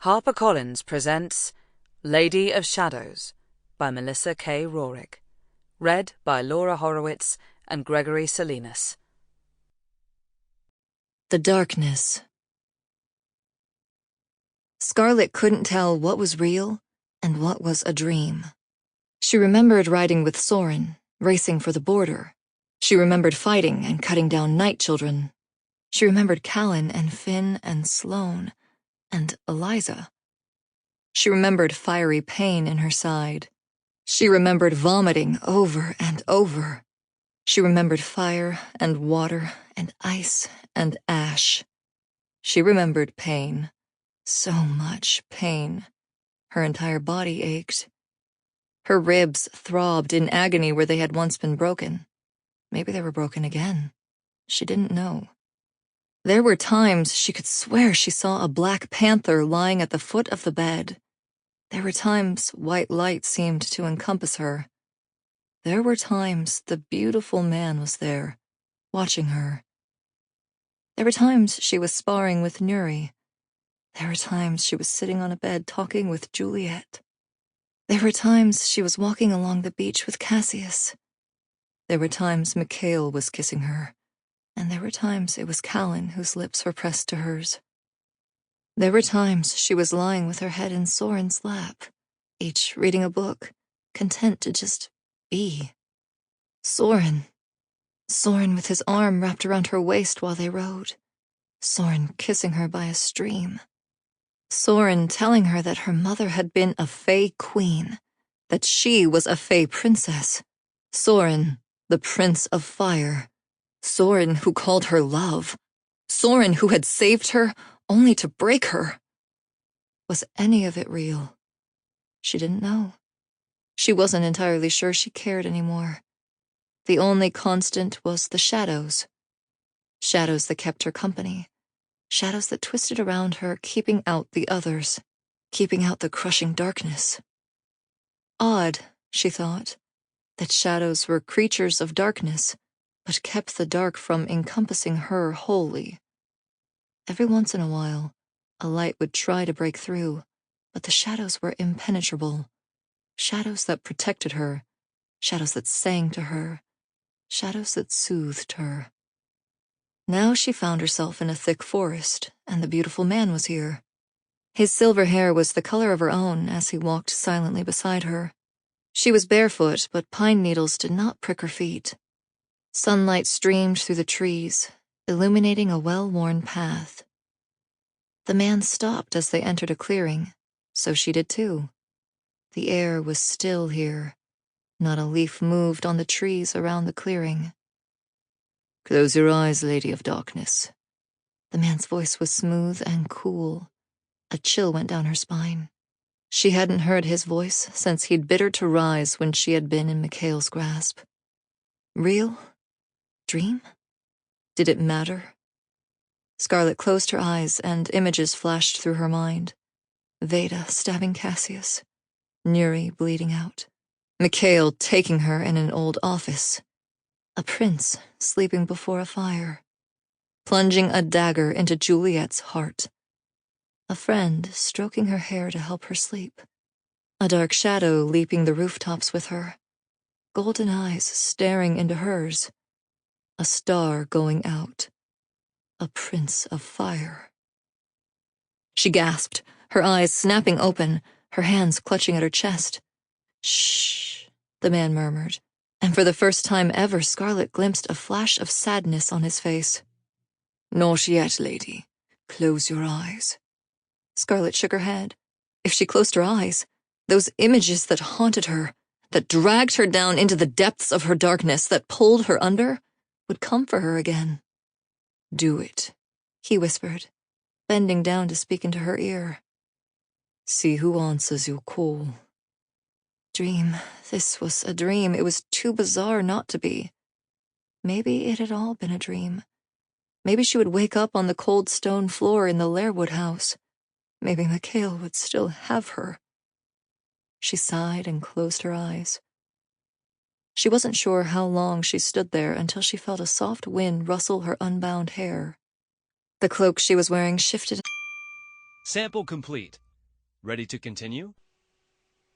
HarperCollins presents Lady of Shadows by Melissa K. Roehrich. Read by Laura Horowitz and Gregory Salinas. The darkness. Scarlet couldn't tell what was real and what was a dream. She remembered riding with Soren, racing for the border. She remembered fighting and cutting down night children. She remembered Callan and Finn and Sloane and Eliza. She remembered fiery pain in her side. She remembered vomiting over and over. She remembered fire and water and ice and ash. She remembered pain. So much pain. Her entire body ached. Her ribs throbbed in agony where they had once been broken. Maybe they were broken again. She didn't know. There were times she could swear she saw a black panther lying at the foot of the bed. There were times white light seemed to encompass her. There were times the beautiful man was there, watching her. There were times she was sparring with Nuri. There were times she was sitting on a bed talking with Juliet. There were times she was walking along the beach with Cassius. There were times Mikhail was kissing her, and there were times it was Callan whose lips were pressed to hers. There were times she was lying with her head in Soren's lap, each reading a book, content to just be. Soren with his arm wrapped around her waist while they rode. Soren kissing her by a stream. Soren telling her that her mother had been a Fae queen, that she was a Fae princess. Soren, the Prince of Fire. Soren who called her love. Soren who had saved her only to break her. Was any of it real? She didn't know. She wasn't entirely sure she cared anymore. The only constant was the shadows. Shadows that kept her company. Shadows that twisted around her, keeping out the others, keeping out the crushing darkness. Odd, she thought, that shadows were creatures of darkness, but kept the dark from encompassing her wholly. Every once in a while, a light would try to break through, but the shadows were impenetrable. Shadows that protected her, shadows that sang to her, shadows that soothed her. Now she found herself in a thick forest, and the beautiful man was here. His silver hair was the color of her own as he walked silently beside her. She was barefoot, but pine needles did not prick her feet. Sunlight streamed through the trees, illuminating a well-worn path. The man stopped as they entered a clearing, so she did too. The air was still here. Not a leaf moved on the trees around the clearing. "Close your eyes, Lady of Darkness." The man's voice was smooth and cool. A chill went down her spine. She hadn't heard his voice since he'd bid her to rise when she had been in Mikhail's grasp. Real? Dream? Did it matter? Scarlet closed her eyes and images flashed through her mind. Veda stabbing Cassius. Nuri bleeding out. Mikhail taking her in an old office. A prince sleeping before a fire. Plunging a dagger into Juliet's heart. A friend stroking her hair to help her sleep. A dark shadow leaping the rooftops with her. Golden eyes staring into hers. A star going out. A prince of fire. She gasped, her eyes snapping open, her hands clutching at her chest. "Shh," the man murmured, and for the first time ever Scarlet glimpsed a flash of sadness on his face. "Not yet, lady. Close your eyes." Scarlet shook her head. If she closed her eyes, those images that haunted her, that dragged her down into the depths of her darkness, that pulled her under, would come for her again. "Do it," he whispered, bending down to speak into her ear. "See who answers your call." Dream. This was a dream. It was too bizarre not to be. Maybe it had all been a dream. Maybe she would wake up on the cold stone floor in the Lairwood house. Maybe Mikhail would still have her. She sighed and closed her eyes. She wasn't sure how long she stood there until she felt a soft wind rustle her unbound hair. The cloak she was wearing shifted. Sample complete. Ready to continue?